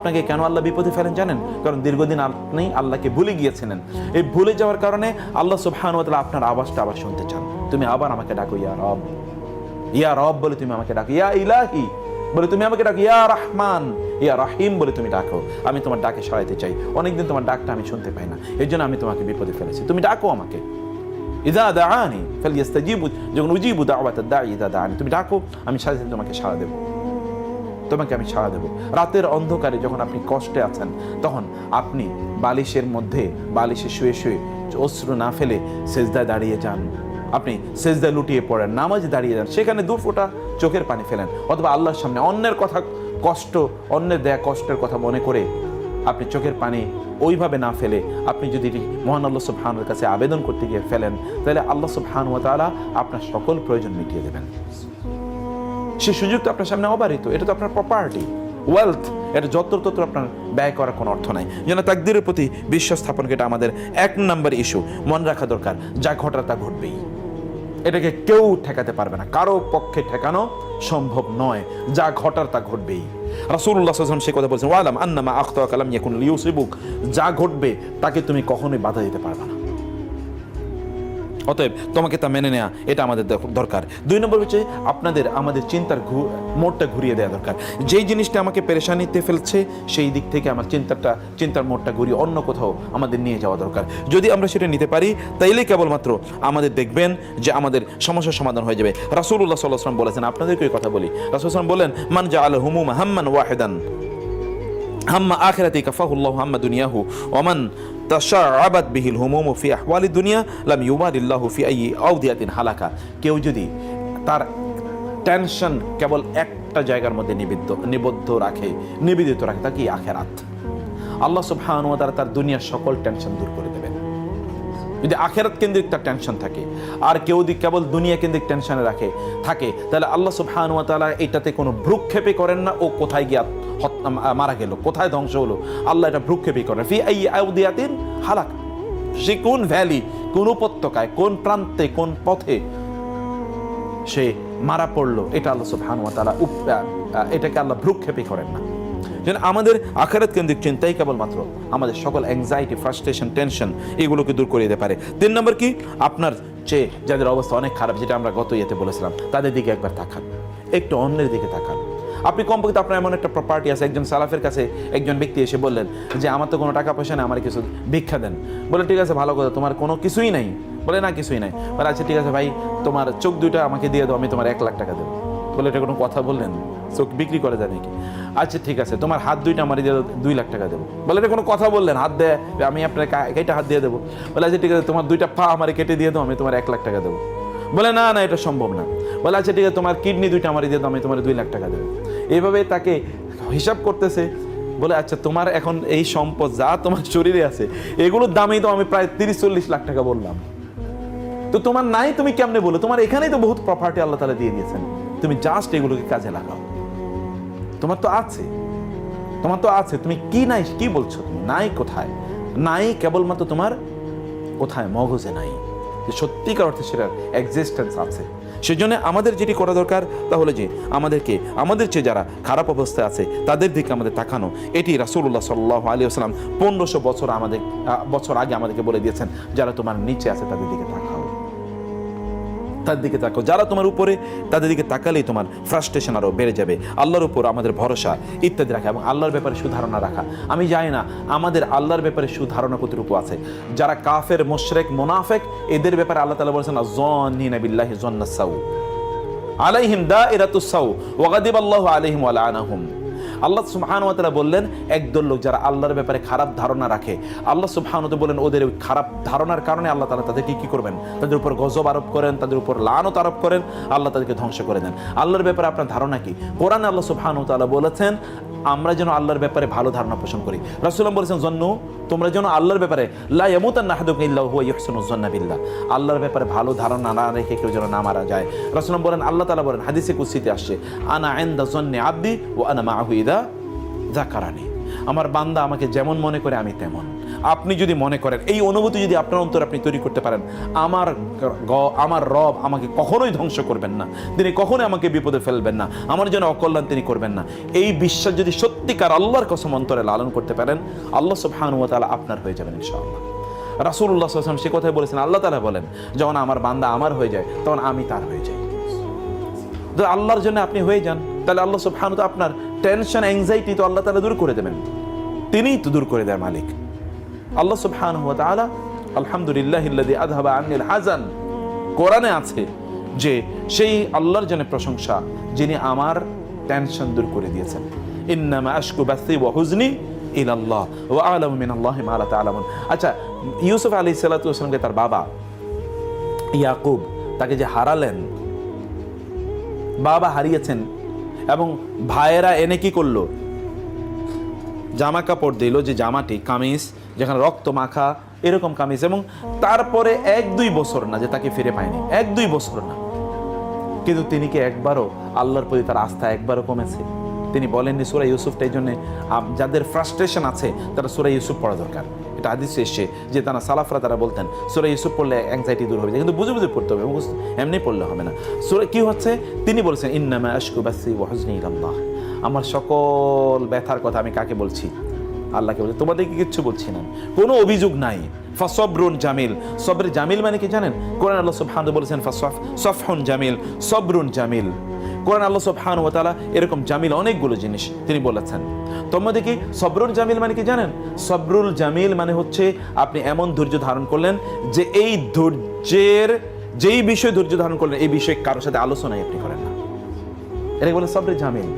আপনাকে কেন আল্লাহ বিপদে ফেলেন জানেন? কারণ দীর্ঘদিন আপনি আল্লাহকে ভুলে গিয়েছিলেন। এই ভুলে যাওয়ার কারণে আল্লাহ সুবহানাহু ওয়া তাআলা আপনার আওয়াজটা আবার শুনতে চান। তুমি আবার আমাকে ডাকো, ইয়া রব, ইয়া রব বলে তুমি আমাকে ডাকো, ইয়া ইলাহি বলে তুমি আমাকে ডাকো, ইয়া রহমান, ইয়া রহিম বলে তুমি ডাকো। আমি তোমার ডাকে সাড়াইতে চাই। অনেকদিন তোমার ডাকটা আমি শুনতে পাই না, এর জন্য আমি তোমাকে বিপদে ফেলেছি। তুমি ডাকো আমাকে। ইযা দাআনি ফালইস্তাজিবু, যখন উজিবু দাওয়াতাদ দাঈ ইযা দাআনি, তুমি ডাকো, আমি সাথে সাথে তোমাকে সাড়া দেব, তোমাকে আমি সাড়া দেব। রাতের অন্ধকারে যখন আপনি কষ্টে আছেন, তখন আপনি বালিশের মধ্যে বালিশে শুয়ে শুয়ে অশ্রু না ফেলে সেজদায় দাঁড়িয়ে যান, আপনি সেজদায় লুটিয়ে পড়েন, নামাজে দাঁড়িয়ে যান, সেখানে 2 ফোঁটা চোখের পানি ফেলেন, অথবা আল্লাহর সামনে অন্যের কথা, কষ্ট, অন্যের দেয়া কষ্টের কথা মনে করে আপনি চোখের পানি ওইভাবে না ফেলে আপনি যদি মহান আল্লাহ সুবহানাহু ওয়া তাআলার কাছে আবেদন করতে গিয়ে ফেলেন, তাহলে আল্লাহ সুবহানাহু ওয়া তাআলা আপনার সকল প্রয়োজন মিটিয়ে দেবেন। সে সুযোগ তো আপনার সামনে অবারিত, এটা তো আপনার প্রপার্টি, ওয়েলথ, এটা যত্র আপনার ব্যয় করার কোনো অর্থ নাই। যেন তাকদীরের প্রতি বিশ্বাস স্থাপনকে এটা আমাদের 1 নম্বর ইস্যু, মনে রাখা দরকার। যা ঘটার তা ঘটবেই, এটাকে কেউ ঠেকাতে পারবে না, কারো পক্ষে ঠেকানো সম্ভব নয়। যা ঘটার তা ঘটবেই। রাসূলুল্লাহ সাল্লাল্লাহু আলাইহি ওয়াসাল্লাম সে কথা বলেছেন, ওয়ালাম আন্নামা আখতাআকা লাম ইয়াকুন লিউসিবুক, যা ঘটবে তাকে তুমি কখনোই বাধা দিতে পারবে না। অতএব তোমাকে তা মেনে নেওয়া, এটা আমাদের দরকার। 2 নম্বর হচ্ছে আমাদের চিন্তার মোড়টা ঘুরিয়ে দেওয়া দরকার। যেই জিনিসটা আমাকে পেরেশানিতে ফেলছে, সেই দিক থেকে আমার চিন্তার মোড়টা ঘুরিয়ে অন্য কোথাও আমাদের নিয়ে যাওয়া দরকার। যদি আমরা সেটা নিতে পারি, তাইলে কেবলমাত্র আমাদের দেখবেন যে আমাদের সমস্যার সমাধান হয়ে যাবে। রাসূলুল্লাহ সাল্লাল্লাহু আলাইহি ওয়াসাল্লাম বলেছেন, আপনাদেরকে এই কথা বলি, রাসূলুল্লাহ সাল্লাল্লাহু আলাইহি ওয়াসাল্লাম বলেন, মান জাআলা হুমুমা হাম্মান ওয়াহিদান হাম্মা আখিরাতি কাফাহুল্লাহু হাম্মা দুনিয়াহু ওয়া মান তাশাআবাত বিহিল হুমুমু ফি আহওয়ালিদ দুনিয়া লাম ইউবারিল্লাহু ফি আইয়ি আওদিয়াতিন হালাকা। কেউ যদি তার টেনশন কেবল একটা জায়গার মধ্যে নিবদ্ধ রাখে, নিবেদিত রাখে, তা কি আখিরাত, আল্লাহ সুবহানাহু ওয়া তাআলা তার দুনিয়ার সকল টেনশন দূর করে দেবেন। যদি আখিরাত কেন্দ্রিক তার টেনশন থাকে, আর কেউ যদি কেবল দুনিয়া কেন্দ্রিক টেনশনে থাকে, তাহলে আল্লাহ সুবহানাহু ওয়া তাআলা এটাতে কোনো ভ্রুক্ষেপই করেন না। ও কোথায় গিয়া মারা গেল, কোথায় ধ্বংস হলো, আল্লাহ এটা ভ্রুক্ষেপই করেন। ফি আইয়ি আওদিয়াতিন হালাক, সে কোন ভ্যালি, কোন উপত্যকায়, কোন প্রান্তে, কোন পথে সে মারা পড়লো, এটা আল্লাহ সুবহানাহু ওয়া তাআলা এটাকে আল্লাহ ভ্রুক্ষেপই করেন না। যেন আমাদের আখিরাত কেন্দ্রিক চিন্তাই কেবলমাত্র আমাদের সকল অ্যাংজাইটি, ফ্রাস্ট্রেশন, টেনশন এগুলোকে দূর করে দিতে পারে। 3 নম্বর কি, আপনার চেয়ে যাদের অবস্থা অনেক খারাপ, যেটা আমরা গত ইয়েতে বলেছিলাম, তাদের দিকে একবার তাকান, একটু অন্যের দিকে তাকান। আপনি কমপক্ষে আপনার এমন একটা প্রপার্টি আছে, একজন সালাফের কাছে একজন ব্যক্তি এসে বললেন যে আমার তো কোনো টাকা পয়সা নেই, আমার কিছু ভিক্ষা দেন। বলে ঠিক আছে, ভালো কথা, তোমার কোনো কিছুই নাই? বলে না, কিছুই নাই। বলে আচ্ছা ঠিক আছে ভাই, তোমার চোখ 2টা আমাকে দিয়ে দাও, আমি তোমার 1 লাখ টাকা দেবো। বলে এটা কোনো কথা বললেন? চোখ বিক্রি করে যায় নাকি? আচ্ছা ঠিক আছে, তোমার হাত 2টা আমার দিয়ে 2 লাখ টাকা দেবো। বলে এটা কোনো কথা বললেন? হাত দেয়, আমি আপনার কেটে হাত দিয়ে দেবো। বলে আচ্ছা ঠিক আছে, তোমার 2টা পা আমার কেটে দিয়ে দাও, আমি তোমার 1 লাখ টাকা দেবো। বলে না না, এটা সম্ভব না। বলে আচ্ছা ঠিক আছে, তোমার কিডনি 2টা আমার দিয়ে দাও, আমি তোমার 2 লাখ টাকা দেবো। এইভাবে তাকে হিসাব করতেছে। বলে আচ্ছা, তোমার এখন এই সম্পদ যা তোমার শরীরে আছে, এগুলোর দামেই তো আমি প্রায় 30-40 লাখ টাকা বললাম। তো তোমার নাই, তুমি কেমনে বলো? তোমার এখানেই তো বহুত প্রপার্টি আল্লাহ তাআলা দিয়ে দিয়েছেন, তুমি জাস্ট এগুলোকে কাজে লাগাও। তোমার তো আছে, তুমি কি নাই, কি বলছো? তুমি নাই কোথায়? নাই কেবলমাত্র তোমার কোথায়? মগজে নাই। সত্যিকার অর্থে সেটার এক্সিস্টেন্স আছে। সেজন্য আমাদের যেটি করা দরকার, তাহলে যে আমাদের চেয়ে যারা খারাপ অবস্থায় আছে তাদের দিকে আমাদের তাকানো। এটি রাসূলুল্লাহ সাল্লাল্লাহু আলাইহি ওয়াসাল্লাম 1500 বছর আগে আমাদেরকে বলে দিয়েছেন, যারা তোমার নিচে আছে তাদের দিকে তাকাও, তাদের দিকে তাকাও। যারা তোমার উপরে, তাদের দিকে তাকালেই তোমার ফ্রাস্ট্রেশন আরও বেড়ে যাবে। আল্লাহর উপর আমাদের ভরসা ইত্যাদি রাখা এবং আল্লাহর ব্যাপারে সুধারণা রাখা। আমি জানি না আমাদের আল্লাহর ব্যাপারে সুধারণা কতটুকু আছে। যারা কাফের, মুশরিক, মুনাফিক, এদের ব্যাপারে আল্লাহ তাআলা বলেছেন, আয-যান্নিনা বিল্লাহি যান্নাস সাউ আলাইহিম দাইরাতুস সাউ ওয়া গাদিবাল্লাহু আলাইহিম ওয়া লাআনাহুম। আল্লাহ সুবহানাহু ওয়া তাআলা বললেন, একদল লোক যারা আল্লাহর ব্যাপারে খারাপ ধারণা রাখে, আল্লাহ সুবহানাহু ওয়া তাআলা বলেন ওদের ওই খারাপ ধারণার কারণে আল্লাহ তাআলা তাদেরকে কি করবেন? তাদের উপর গজব আরোপ করেন, তাদের উপর লানত আরোপ করেন, আল্লাহ তাদেরকে ধ্বংস করে দেন। আল্লাহর ব্যাপারে আপনার ধারণা কি? কোরআনে আল্লাহ সুবহানাহু ওয়া তাআলা বলেছেন আমরা যেন আল্লাহর ব্যাপারে ভালো ধারণা পোষণ করি। রাসূলুল্লাহ বলেছেন, জন্নু, তোমরা যেন আল্লাহর ব্যাপারে লা ইয়ামুতান্না আহাদুকুম ইল্লা হুয়া ইহসিনুজ যান্না বিল্লাহ, আল্লাহর ব্যাপারে ভালো ধারণা না রেখে কেউ যেন না মারা যায়। রাসূলুল্লাহ বলেন, আল্লাহ তাআলা বলেন, হাদিসে কুদসিতে আসছে, আনা ইনদা যান্নি আবদি ওয়া আনা মাআহু ইযা যাকারানি, আমার বান্দা আমাকে যেমন মনে করে আমি তেমন। আপনি যদি মনে করেন, এই অনুভূতি যদি আপনার অন্তরে আপনি তৈরি করতে পারেন, আমার রব আমাকে কখনোই ধ্বংস করবেন না, তিনি কখনোই আমাকে বিপদে ফেলবেন না, আমার জন্য অকল্যাণ তিনি করবেন না, এই বিশ্বাস যদি সত্যিকার আল্লাহর কসম অন্তরে লালন করতে পারেন, আল্লাহ সুবহানাহু ওয়া তাআলা আপনার হয়ে যাবেন ইনশাআল্লাহ। রাসূলুল্লাহ সাল্লাল্লাহু আলাইহি ওয়াসাল্লাম সে কথাই বলেছেন, আল্লাহ তাআলা বলেন, যখন আমার বান্দা আমার হয়ে যায় তখন আমি তার হয়ে যাই। তো আল্লাহর জন্য আপনি হয়ে যান, তাহলে আল্লাহ সুবহানাহু ওয়া তাআলা আপনার টেনশন, অ্যাংজাইটি তো আল্লাহ তাআলা দূর করে দেবেন, তিনিই তো দূর করে দেয় মালিক আল্লাহ সুবহানাহু ওয়া তাআলা। আলহামদুলিল্লাহিল্লাযী আযহাবা আন্নিল হাযান, কোরআনে আছে যে সেই আল্লাহর জন্য প্রশংসা যিনি আমার টেনশন দূর করে দিয়েছেন। ইন্নামা আশকু বাসি ওয়া হুজনি ইলাল্লাহ ওয়া আ'লামু মিনাল্লাহি মা লা তা'লামুন। আচ্ছা, ইউসুফ আলাইহিস সালাতু ওয়াস সালামকে তার বাবা ইয়াকুব তাকে যে হারালেন, বাবা হারিয়েছেন এবং ভাইয়েরা এনে কি করলো, জামা কাপড় দিল, যে জামাটি কামিজ যেখানে রক্ত মাখা এরকম কামিজ, এবং তারপরে 1-2 বছর না যে তাকে ফিরে পায়নি, 1-2 বছর না, কিন্তু তিনি কি একবারও আল্লাহর প্রতি তার আস্থা একবারও কমেছে? তিনি বলেননি সূরা ইউসুফটা। এই জন্য যাদের ফ্রাস্ট্রেশন আছে তারা সূরা ইউসুফ পড়া দরকার। এটা হাদিসে এসেছে যে তারা সালাফরা তারা বলতেন সূরা ইউসুফ পড়লে অ্যাংজাইটি দূর হবে, কিন্তু বুঝে বুঝে পড়তে হবে, এমনি পড়লে হবে না। সূরা কি হচ্ছে, তিনি বলেছেন ইন্নামা আশকু বাসি ওয়া হুজনি ইলাল্লাহ, আমার সকল ব্যথার কথা আমি কাকে বলছি? আল্লাহকে বলছি, তোমাদেরকে কিচ্ছু বলছি না, কোনো অভিযোগ নাই। ফাসবরুন জামিল, সবরে জামিল মানে কি জানেন? কোরআন আল্লাহ সুবহানাহু বলেছেন সফহুন জামিল, সবরুন জামিল। কোরআন আল্লাহ সুবহানাহু ওয়া তাআলা এরকম জামিল অনেকগুলো জিনিস তিনি বলেছেন। তোমাদের কি সবরুল জামিল মানে কি জানেন? সবরুল জামিল মানে হচ্ছে আপনি এমন ধৈর্য ধারণ করলেন যে এই ধৈর্যের যেই বিষয় ধৈর্য ধারণ করলেন এই বিষয়ে কারোর সাথে আলোচনাই আপনি করেন না, এটাকে বলে সবরে জামিল।